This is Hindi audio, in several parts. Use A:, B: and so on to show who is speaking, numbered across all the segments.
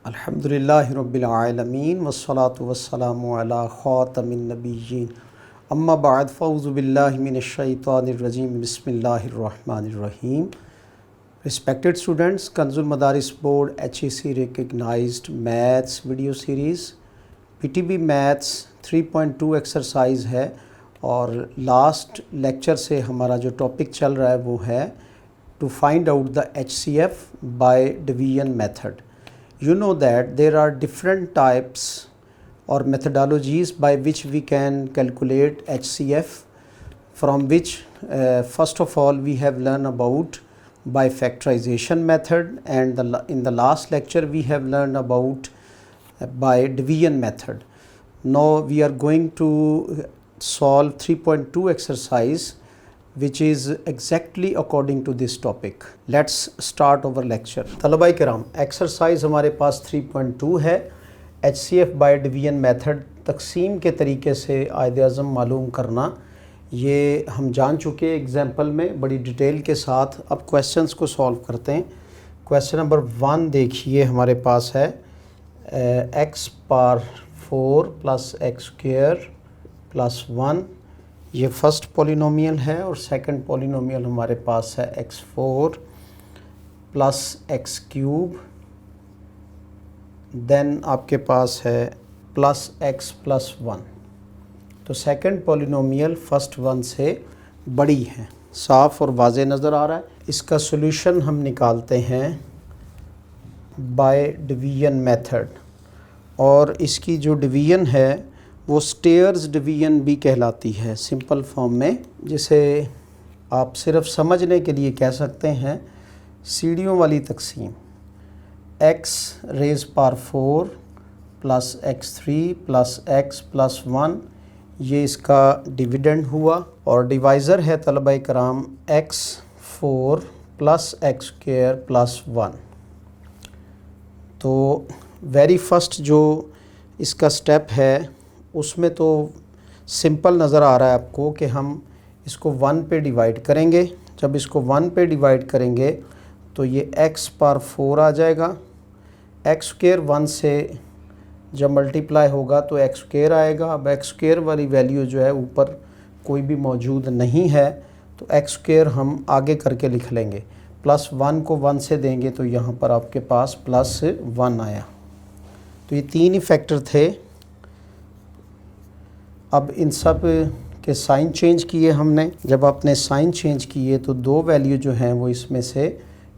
A: अल्हम्दुलिल्लाहि रब्बिल आलमीन वस्सलातु वस्सलामु अला खातमिन नबिय्यीन अम्मा बाद फ़ऊज़ु बिल्लाहि मिनश शैतानिर रजीम बिस्मिल्लाहिर रहमानिर रहीम। Respected students, Kanzul Madaris Board HEC recognized maths video series PTB Maths 3.2 exercise है और लास्ट लेक्चर से हमारा जो टॉपिक चल रहा है वो है to find out the HCF by division method. You know that there are different types or methodologies by which we can calculate HCF, from which first of all we have learned about by factorization method, and in the last lecture we have learned about by division method. Now we are going to solve 3.2 exercise which is exactly according to this topic. Let's start our lecture. तलबाई किराम, एक्सरसाइज हमारे पास 3.2 है। HCF बाय डिवीजन मेथड, तकसीम के तरीके से आयद अज़म मालूम करना, ये हम जान चुके एग्जाम्पल में बड़ी डिटेल के साथ। अब क्वेश्चंस को सॉल्व करते हैं। क्वेश्चन नंबर 1 देखिए, हमारे पास है x power 4 plus x square plus 1, ये फर्स्ट पॉलिनोमियल है। और सेकंड पॉलिनोमियल हमारे पास है x4 plus x cube, then आपके पास है प्लस x प्लस 1। तो सेकंड पॉलिनोमियल फर्स्ट वन से बड़ी है, साफ़ और वाज़े नज़र आ रहा है। इसका सॉल्यूशन हम निकालते हैं बाय डिवीजन मेथड, और इसकी जो डिवीजन है वो स्टेयर्स डिवीजन भी कहलाती है सिंपल फॉर्म में, जिसे आप सिर्फ समझने के लिए कह सकते हैं सीढ़ियों वाली तकसीम। x rays power 4 plus x3 plus x plus 1, ये इसका डिविडेंड हुआ। और डिवाइज़र है तलबाई कराम x4 plus x square plus 1। तो वेरी फर्स्ट जो इसका स्टेप है उसमें तो सिंपल नज़र आ रहा है आपको कि हम इसको 1 पे डिवाइड करेंगे। जब इसको 1 पे डिवाइड करेंगे तो ये x पावर 4 आ जाएगा। एक्स स्क्वायर 1 से जब मल्टीप्लाई होगा तो एक्स स्क्वायर आएगा। अब एक्स स्क्वायर वाली वैल्यू जो है ऊपर कोई भी मौजूद नहीं है, तो एक्स स्क्वायर हम आगे करके लिख लेंगे। प्लस 1 को 1 से देंगे तो यहाँ पर आपके पास प्लस 1 आया। तो ये तीन ही फैक्टर थे। अब इन सब के साइन चेंज किए हमने। जब आपने साइन चेंज किए तो दो वैल्यू जो हैं वो इसमें से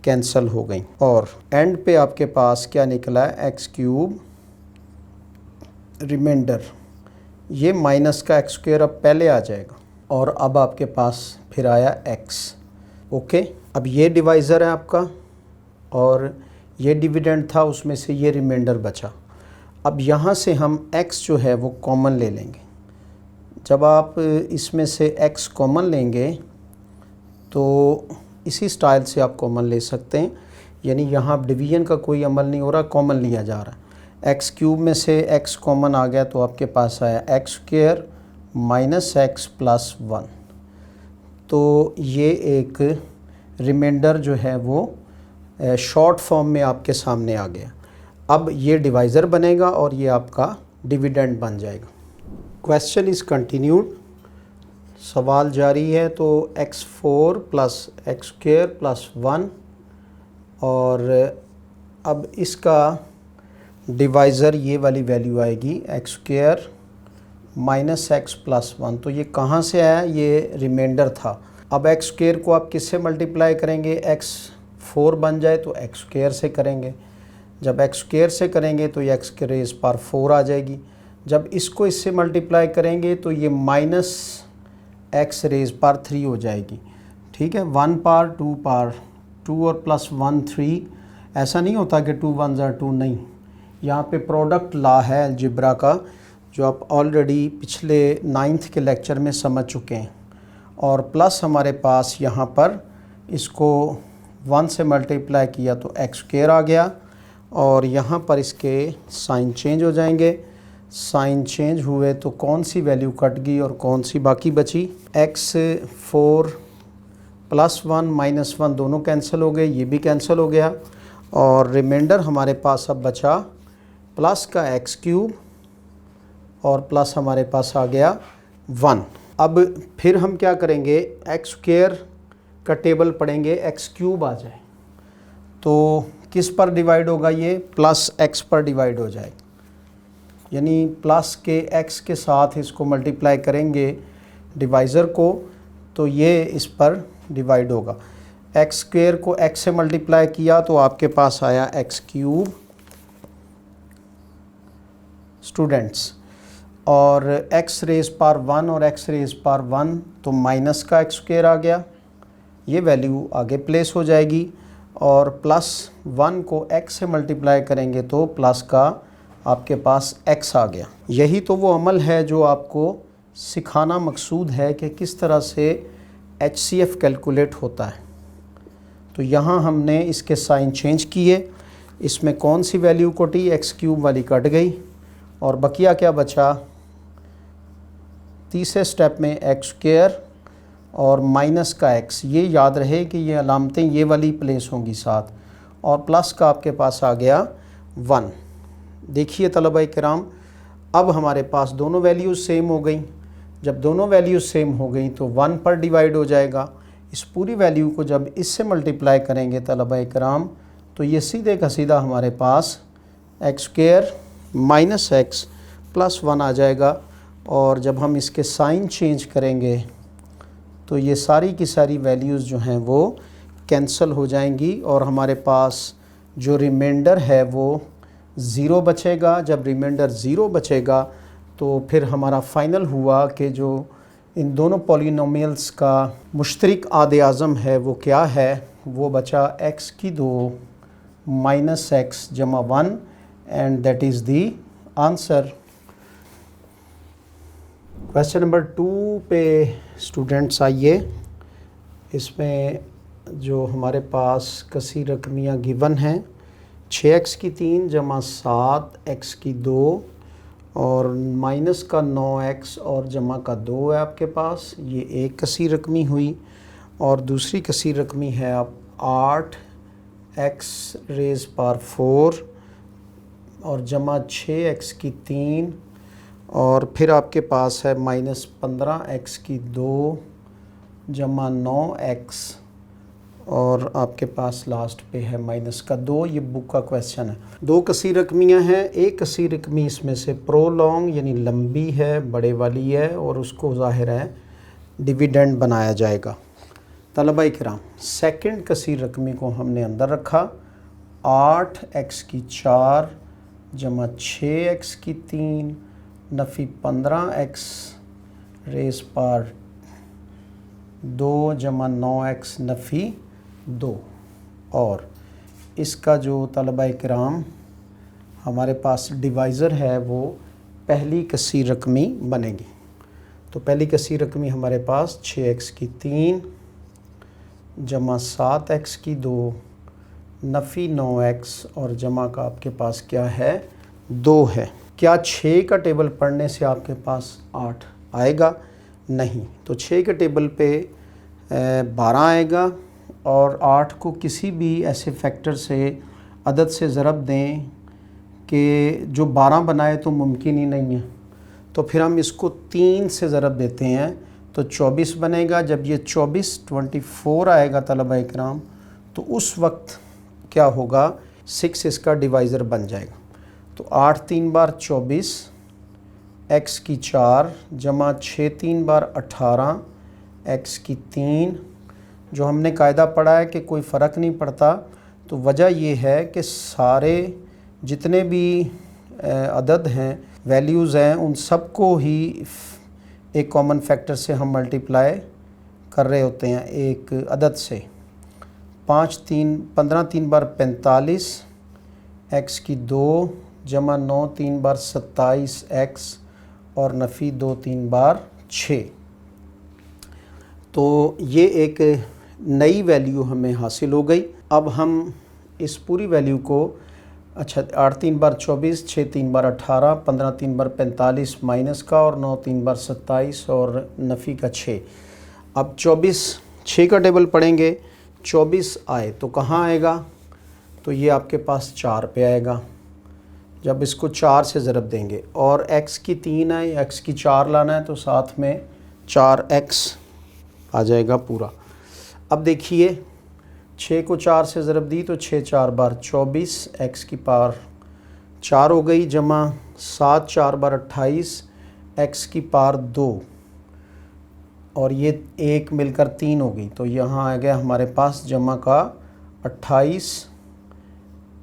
A: कैंसिल हो गई, और एंड पे आपके पास क्या निकला है, एक्स क्यूब रिमाइंडर, ये माइनस का एक्स स्क्वायर अब पहले आ जाएगा, और अब आपके पास फिर आया एक्स। ओके, अब ये डिवाइज़र है आपका और ये डिविडेंड था, उसमें से ये रिमाइंडर बचा। अब यहाँ से हम x जो है वो कॉमन ले लेंगे। जब आप इसमें से x कॉमन लेंगे तो इसी स्टाइल से आप कॉमन ले सकते हैं, यानी यहाँ डिवीजन का कोई अमल नहीं हो रहा, कॉमन लिया जा रहा है। एक्स क्यूब में से x कॉमन आ गया तो आपके पास आया x square minus x plus 1। तो ये एक रिमाइंडर जो है वो शॉर्ट फॉर्म में आपके सामने आ गया। अब ये डिवाइज़र बनेगा और ये आपका डिविडेंड बन जाएगा। क्वेश्चन इज़ कंटिन्यूड, सवाल जारी है। तो x4 plus x square plus 1, और अब इसका डिवाइज़र ये वाली वैल्यू आएगी x square minus x plus 1। तो ये कहाँ से आया, ये रिमाइंडर था। अब एक्स स्क्वायर को आप किससे मल्टीप्लाई करेंगे, x4 बन जाए तो एक्स स्क्वायर से करेंगे। जब एक्स स्क्वायर से करेंगे तो ये एक्स की रेज़ पावर 4 आ जाएगी। जब इसको इससे मल्टीप्लाई करेंगे तो ये माइनस एक्स रेज़ पावर 3 हो जाएगी। ठीक है, 1 पावर 2 पावर 2 और प्लस 1 3। ऐसा नहीं होता कि 2 1 ज़ा 2, नहीं, यहाँ पे प्रोडक्ट लॉ है अलजेब्रा का, जो आप ऑलरेडी पिछले 9th के लेक्चर में समझ चुके हैं। और प्लस हमारे पास यहाँ पर इसको 1 से मल्टीप्लाई किया तो एक्स स्क्वायर आ गया, और यहाँ पर इसके साइन चेंज हो जाएंगे। साइन चेंज हुए तो कौन सी वैल्यू कट गई और कौन सी बाकी बची, x4 प्लस 1 माइनस 1 दोनों कैंसिल हो गए, ये भी कैंसिल हो गया। और रिमाइंडर हमारे पास अब बचा प्लस का एक्स क्यूब और प्लस हमारे पास आ गया 1। अब फिर हम क्या करेंगे, एक्स स्क्वायर का टेबल पढ़ेंगे, एक्स क्यूब आ जाए तो किस पर डिवाइड होगा, ये प्लस एक्स पर डिवाइड हो जाएगा, यानी प्लस के एक्स के साथ इसको मल्टीप्लाई करेंगे डिवाइज़र को तो ये इस पर डिवाइड होगा। एक्स स्क्वायर को एक्स से मल्टीप्लाई किया तो आपके पास आया एक्स क्यूब स्टूडेंट्स, और एक्स रेज़ पावर 1 और एक्स रेज़ पावर 1 तो माइनस का एक्स स्क्वायर आ गया, ये वैल्यू आगे प्लेस हो जाएगी, और प्लस 1 को एक्स से मल्टीप्लाई करेंगे तो प्लस का आपके पास एक्स आ गया। यही तो वो अमल है जो आपको सिखाना मकसूद है कि किस तरह से HCF कैलकुलेट होता है। तो यहाँ हमने इसके साइन चेंज किए, इसमें कौन सी वैल्यू कटी, एक्स क्यूब वाली कट गई और बकिया क्या बचा, तीसरे स्टेप में एक्स स्क्वायर और माइनस का एक्स, ये याद रहे कि ये अलामतें ये वाली प्लेस होंगी साथ, और प्लस का आपके पास आ गया 1। देखिए तलबा किराम, अब हमारे पास दोनों वैल्यूज़ सेम हो गई। जब दोनों वैल्यूज़ सेम हो गई तो 1 पर डिवाइड हो जाएगा। इस पूरी वैल्यू को जब इससे मल्टीप्लाई करेंगे तलबा किराम तो ये सीधे का सीधा हमारे पास x square minus x plus 1 आ जाएगा, और जब हम इसके साइन चेंज करेंगे तो ये सारी की सारी वैल्यूज़ जो हैं वो कैंसिल हो जाएंगी और हमारे पास जो रिमाइंडर है वो ज़ीरो बचेगा। जब रिमाइंडर ज़ीरो बचेगा तो फिर हमारा फाइनल हुआ कि जो इन दोनों पॉलिनोमियल्स का मुश्तरक आदे आज़म है वो क्या है, वो बचा एक्स की 2 माइनस एक्स जमा 1 and that is the answer. Question number 2 पे स्टूडेंट्स आइए। इसमें जो हमारे पास कसी रकमियाँ गिवन हैं 6x की 3 जमा 7x की 2 और माइनस का 9x और जमा का 2 है आपके पास, ये एक कसी रकमी हुई। और दूसरी कसी रकमी है आप 8x रेज़ पावर 4 और जमा 6x की 3 और फिर आपके पास है माइनस 15x की 2 जमा 9x और आपके पास लास्ट पे है माइनस का 2। ये बुक का क्वेश्चन है। 2 कसी रकमियाँ हैं, एक कसी रकमी इसमें से प्रोलॉन्ग यानी लंबी है, बड़े वाली है, और उसको ज़ाहिर है डिविडेंड बनाया जाएगा। तलबा किराम, सेकंड कसी रकमी को हमने अंदर रखा, 8x की 4 जमा 6x की 3 नफ़ी 15x रेज़ पावर 2 जमा 9x नफ़ी 2, और इसका जो तलबा किराम हमारे पास डिवाइज़र है वो पहली कसी रकमी बनेगी। तो पहली कसी रकमी हमारे पास 6x की 3 जमा 7x की 2 नफ़ी 9x और जमा का आपके पास क्या है 2 है। क्या 6 का टेबल पढ़ने से आपके पास 8 आएगा? नहीं। तो 6 के टेबल पे 12 आएगा, और 8 को किसी भी ऐसे फैक्टर से अदद से ज़रब दें कि जो 12 बनाए तो मुमकिन ही नहीं है। तो फिर हम इसको 3 से ज़रब देते हैं तो 24 बनेगा। जब ये 24 आएगा तलबा इकराम तो उस वक्त क्या होगा, 6 इसका डिवाइज़र बन जाएगा। तो 8 3 बार 24 x की 4 जमा 6 3 बार 18 x की 3। जो हमने कायदा पढ़ा है कि कोई फ़र्क नहीं पड़ता, तो वजह ये है कि सारे जितने भी अदद हैं, वैल्यूज़ हैं, उन सब को ही एक कॉमन फैक्टर से हम मल्टीप्लाई कर रहे होते हैं एक अदद से। 15 3 बार 45 x की 2 जमा 9 3 बार 27 x और नफ़ी 2 3 बार 6। तो ये एक नई वैल्यू हमें हासिल हो गई। अब हम इस पूरी वैल्यू को 8 3 बार 24 6 3 बार 18 15 3 बार 45 माइनस का और 9 3 बार 27 और नफ़ी का 6। अब 24 6 का टेबल पढ़ेंगे, 24 आए तो कहाँ आएगा, तो ये आपके पास 4 पे आएगा जब इसको 4 से ज़रब देंगे, और x की 3 है, x की 4 लाना है तो साथ में 4x आ जाएगा पूरा। अब देखिए 6 को 4 से ज़रब दी तो 6 4 बार 24, x की पावर 4 हो गई, जमा 7 4 बार 28, x की पावर 2, और ये 1 मिलकर 3 हो गई, तो यहाँ आ गया हमारे पास जमा का 28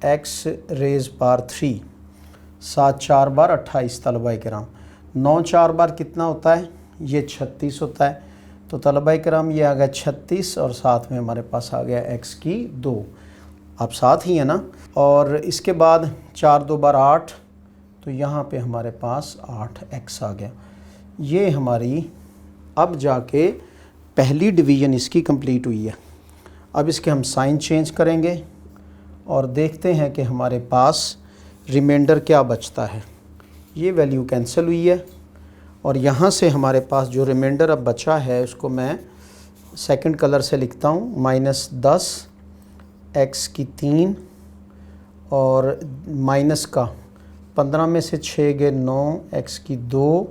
A: x रेज़ पावर 3। 7 4 बार 28 तलबाए किराम। 9 4 बार कितना होता है? ये 36 होता है। तो तलबाए किराम ये आ गया 36, और साथ में हमारे पास आ गया x की 2। आप साथ ही है ना। और इसके बाद 4 2 बार 8, तो यहाँ पे हमारे पास 8x आ गया। ये हमारी अब जाके पहली डिवीज़न इसकी कंप्लीट हुई है। अब इसके हम साइन चेंज करेंगे और देखते हैं कि हमारे पास रिमाइंडर क्या बचता है। ये वैल्यू कैंसिल हुई है, और यहाँ से हमारे पास जो रिमाइंडर अब बचा है उसको मैं सेकंड कलर से लिखता हूँ। -10 x की 3, और माइनस का 15 में से 6 गए 9 x की 2,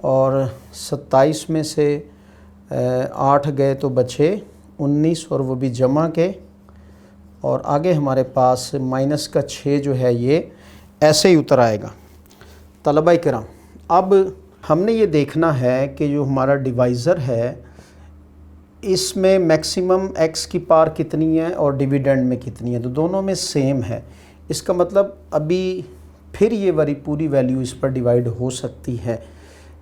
A: और 27 में से 8 गए तो बचे 19, और वो भी जमा के, और आगे हमारे पास माइनस का 6 जो है ये ऐसे ही उतर आएगा। तलबाए किराम, अब हमने ये देखना है कि जो हमारा डिवाइज़र है इसमें मैक्सिमम x की पावर कितनी है और डिविडेंड में कितनी है, तो दोनों में सेम है। इसका मतलब अभी फिर ये वाली पूरी वैल्यू इस पर डिवाइड हो सकती है,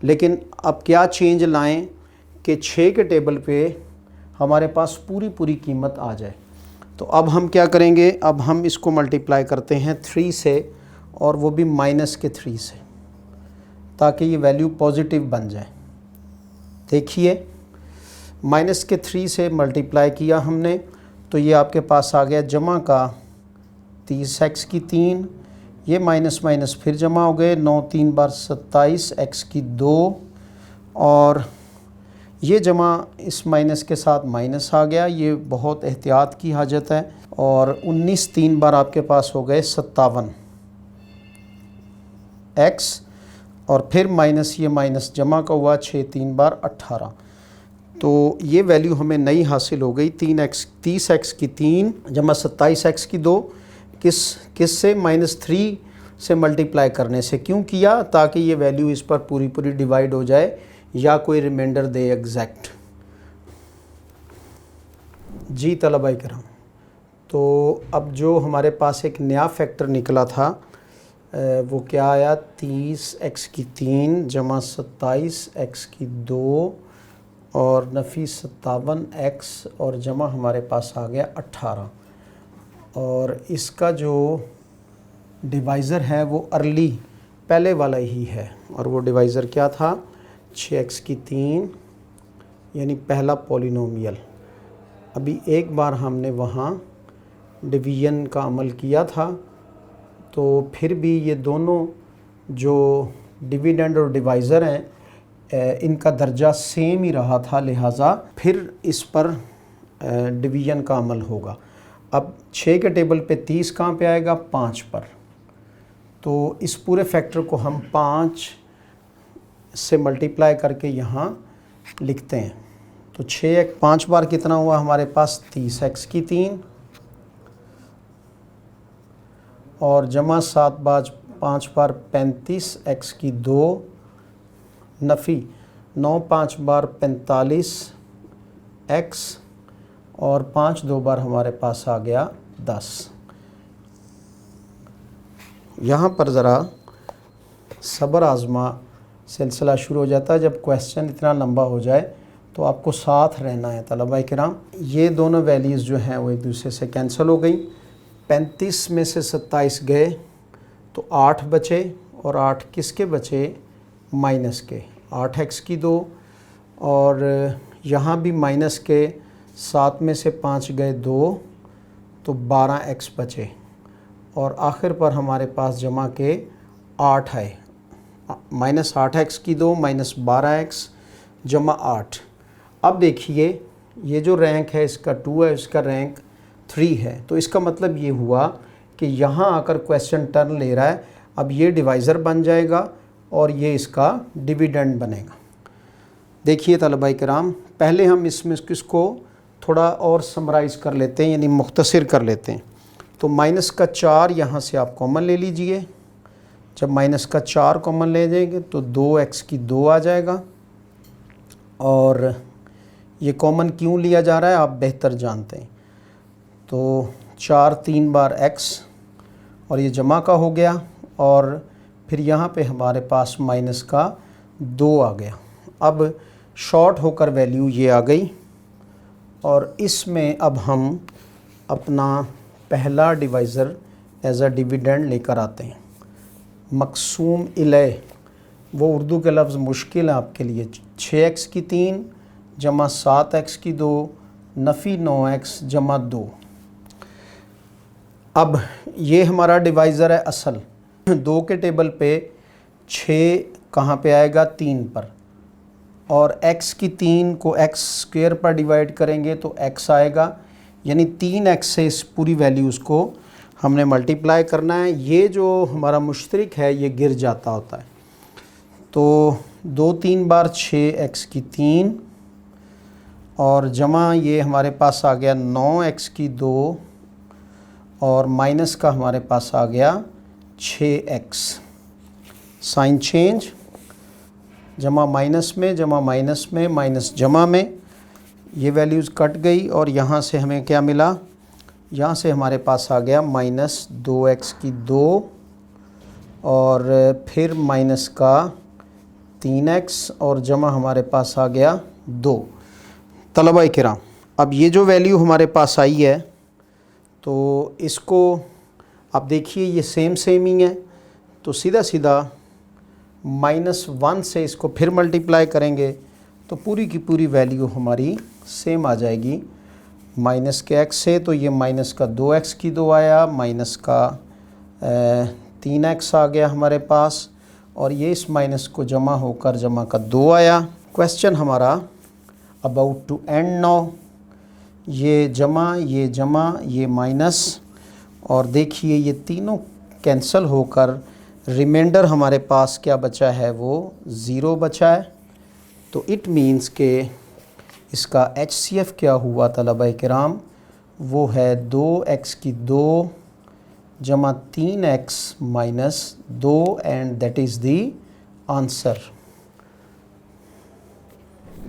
A: लेकिन अब क्या चेंज लाएं कि 6 के टेबल पे हमारे पास पूरी कीमत आ जाए। तो अब हम क्या करेंगे, अब हम इसको मल्टीप्लाई करते हैं 3 से, और वो भी -3 से, ताकि ये वैल्यू पॉजिटिव बन जाए। देखिए -3 से मल्टीप्लाई किया हमने, तो ये आपके पास आ गया जमा का 30x की 3, ये माइनस माइनस फिर जमा हो गए, 9 3 बार 27 x की 2, और ये जमा इस माइनस के साथ माइनस आ गया, ये बहुत एहतियात की हाजत है। और 19 3 बार आपके पास हो गए 57 x, और फिर माइनस ये माइनस जमा का हुआ 6 3 बार 18, तो ये वैल्यू हमें नई हासिल हो गई 30x की 3 जमा 27x की 2, किस से -3 से मल्टीप्लाई करने से। क्यों किया? ताकि ये वैल्यू इस पर पूरी डिवाइड हो जाए या कोई रिमाइंडर दे एग्जैक्ट। जी तलबाए किराम, तो अब जो हमारे पास एक नया फैक्टर निकला था वो क्या आया, 30x की 3 जमा 27x की 2, और नफी 57x, और जमा हमारे पास आ गया 18, और इसका जो डिवाइज़र है वो अर्ली पहले वाला ही है, और वो डिवाइज़र क्या था, 6x की 3, यानी पहला पॉलिनोमियल। अभी एक बार हमने वहाँ डिवीज़न का अमल किया था, तो फिर भी ये दोनों जो डिविडेंड और डिवाइज़र हैं इनका दर्जा सेम ही रहा था, लिहाजा फिर इस पर डिवीज़न का अमल होगा। अब 6 के टेबल पे 30 कहाँ पे आएगा, 5 पर। तो इस पूरे फैक्टर को हम 5 से मल्टीप्लाई करके यहाँ लिखते हैं। तो 5 बार कितना हुआ हमारे पास, 30x की 3, और जमा 7 बार 5 बार 35x की 2, नफ़ी 9 5 बार 45x, और 5 2 बार हमारे पास आ गया 10। यहाँ पर ज़रा सब्र आज़मा, सिलसिला शुरू हो जाता है जब क्वेश्चन इतना लंबा हो जाए, तो आपको साथ रहना है तलबाए किराम। ये दोनों वैल्यूज़ जो हैं वो एक दूसरे से कैंसिल हो गई। 35 में से 27 गए तो 8 बचे, और 8 किसके बचे, माइनस के, 8x की 2, और यहाँ भी माइनस के 7 में से 5 गए 2, तो 12x बचे, और आखिर पर हमारे पास जमा के 8 है, -8x की 2 -12x जमा 8। अब देखिए ये जो रैंक है इसका 2 है, इसका रैंक 3 है। तो इसका मतलब ये हुआ कि यहाँ आकर क्वेश्चन टर्न ले रहा है। अब ये डिवाइज़र बन जाएगा और ये इसका डिविडेंड बनेगा। देखिए तलबा किराम, पहले हम इसमें किसको थोड़ा और समराइज़ कर लेते हैं, यानी मुख्तसर कर लेते हैं। तो माइनस का 4 यहाँ से आप कॉमन ले लीजिए। जब माइनस का 4 कॉमन ले जाएंगे तो 2x की 2 आ जाएगा। और ये कॉमन क्यों लिया जा रहा है आप बेहतर जानते हैं। तो 4 3 बार x और ये जमा का हो गया, और फिर यहाँ पे हमारे पास माइनस का 2 आ गया। अब शॉर्ट होकर वैल्यू ये आ गई, और इसमें अब हम अपना पहला डिवाइज़र एज अ डिविडेंड लेकर आते हैं। मकसूम इलय, वो उर्दू के लफ्ज़ मुश्किल है आपके लिए। 6x की 3 जमा 7x की 2 नफ़ी 9x जमा 2। अब ये हमारा डिवाइज़र है असल। 2 के टेबल पे 6 कहाँ पे आएगा, 3 पर, और x की 3 को x स्क्वायर पर डिवाइड करेंगे तो x आएगा, यानी 3x से इस पूरी वैल्यूज़ को हमने मल्टीप्लाई करना है। ये जो हमारा मुश्तरिक है ये गिर जाता होता है। तो 2 3 बार 6x की 3 और जमा ये हमारे पास आ गया 9x की 2 और माइनस का हमारे पास आ गया 6x। साइन चेंज, जमा माइनस में, जमा माइनस में, माइनस जमा में, ये वैल्यूज़ कट गई और यहाँ से हमें क्या मिला, यहाँ से हमारे पास आ गया माइनस 2x की 2 और फिर माइनस का 3x और जमा हमारे पास आ गया 2। तलबा किराम, अब ये जो वैल्यू हमारे पास आई है तो इसको आप देखिए ये सेम ही है, तो सीधा सीधा -1 से इसको फिर मल्टीप्लाई करेंगे तो पूरी की पूरी वैल्यू हमारी सेम आ जाएगी। माइनस के x से तो ये माइनस का 2x की 2 आया, माइनस का 3x आ गया हमारे पास, और ये इस माइनस को जमा होकर जमा का 2 आया। क्वेश्चन हमारा अबाउट टू एंड नाउ। ये जमा, ये माइनस, और देखिए ये तीनों कैंसिल होकर रिमाइंडर हमारे पास क्या बचा है, वो 0 बचा है। तो इट मीन्स के इसका HCF क्या हुआ तलबा किराम, वो है 2x की 2 जमा 3x minus 2 and that is the answer.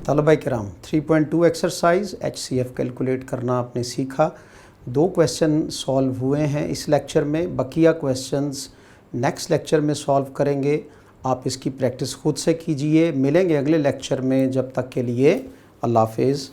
A: तलबा किराम 3.2 एक्सरसाइज HCF कैलकुलेट करना आपने सीखा। 2 क्वेश्चन सॉल्व हुए हैं इस लेक्चर में, बकिया क्वेश्चंस नेक्स्ट लेक्चर में सॉल्व करेंगे। आप इसकी प्रैक्टिस खुद से कीजिए। मिलेंगे अगले लेक्चर में, जब तक के लिए अल्लाह हाफ़िज़।